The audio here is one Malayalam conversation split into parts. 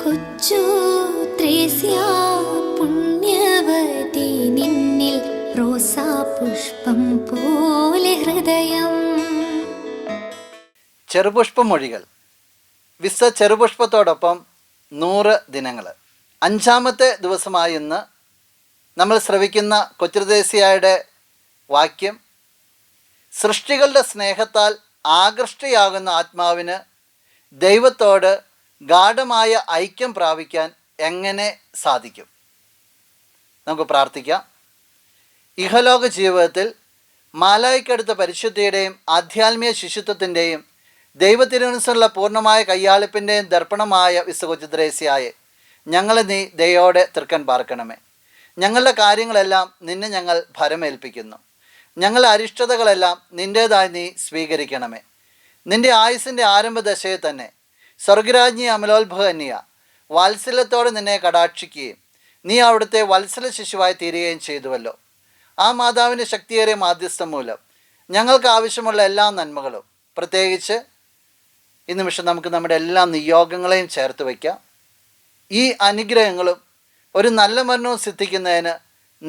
കൊച്ചു ത്രേസ്യ പുണ്യവതി നിന്നിൽ റോസാപുഷ്പം പോലെ ഹൃദയം. ചെറുപുഷ്പമൊഴികൾ. വിസ ചെറുപുഷ്പത്തോടൊപ്പം 100 ദിനങ്ങൾ. 5-ാമത്തെ ദിവസമായ ഇന്ന് നമ്മൾ ശ്രവിക്കുന്ന കൊച്ചുത്രേസ്യയുടെ വാക്യം, സൃഷ്ടികളുടെ സ്നേഹത്താൽ ആകൃഷ്ടയാകുന്ന ആത്മാവിന് ദൈവത്തോട് ഗാഢമായ ഐക്യം പ്രാപിക്കാൻ എങ്ങനെ സാധിക്കും? നമുക്ക് പ്രാർത്ഥിക്കാം. ഇഹലോക ജീവിതത്തിൽ മാലായിക്കടുത്ത പരിശുദ്ധിയുടെയും ആധ്യാത്മിക ശിശുത്വത്തിൻ്റെയും ദൈവത്തിനനുസരിച്ചുള്ള പൂർണ്ണമായ കയ്യാളിപ്പിൻ്റെയും ദർപ്പണമായ വിശുദ്ധ കൊച്ചുത്രേസ്യയെ ഞങ്ങളെ നീ ദയോടെ തൃക്കൺ പാർക്കണമേ. ഞങ്ങളുടെ കാര്യങ്ങളെല്ലാം നിന്നെ ഞങ്ങൾ ഭരമേൽപ്പിക്കുന്നു. ഞങ്ങളുടെ അരിഷ്ടതകളെല്ലാം നിൻ്റേതായി നീ സ്വീകരിക്കണമേ. നിൻ്റെ ആയുസ്സിൻ്റെ ആരംഭദശയിൽ തന്നെ സ്വർഗരാജ്ഞി അമലോത്ഭവന്യ വാത്സല്യത്തോടെ നിന്നെ കടാക്ഷിക്കുകയും നീ അവിടുത്തെ വത്സല ശിശുവായി തീരുകയും ചെയ്തുവല്ലോ. ആ മാതാവിൻ്റെ ശക്തിയേറിയ മാധ്യസ്ഥം മൂലം ഞങ്ങൾക്ക് ആവശ്യമുള്ള എല്ലാ നന്മകളും, പ്രത്യേകിച്ച് ഈ നിമിഷം നമുക്ക് നമ്മുടെ എല്ലാ നിയോഗങ്ങളെയും ചേർത്ത് വയ്ക്കാം. ഈ അനുഗ്രഹങ്ങളും ഒരു നല്ല മരണവും സിദ്ധിക്കുന്നതിന്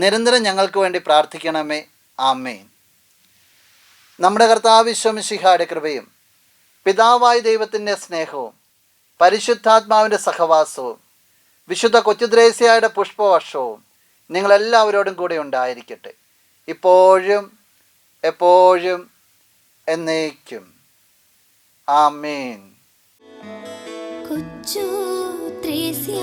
നിരന്തരം ഞങ്ങൾക്ക് വേണ്ടി പ്രാർത്ഥിക്കണമേ. ആമേൻ. നമ്മുടെ കർത്താവ് ഈശോ മിശിഹായുടെ കൃപയും പിതാവായ ദൈവത്തിൻ്റെ സ്നേഹവും പരിശുദ്ധാത്മാവിൻ്റെ സഹവാസവും വിശുദ്ധ കൊച്ചുത്രേസ്യയുടെ പുഷ്പവർഷവും നിങ്ങളെല്ലാവരോടും കൂടെ ഉണ്ടായിരിക്കട്ടെ, ഇപ്പോഴും എപ്പോഴും എന്നേക്കും. ആമേൻ. കൊച്ചു ത്രേസ്യ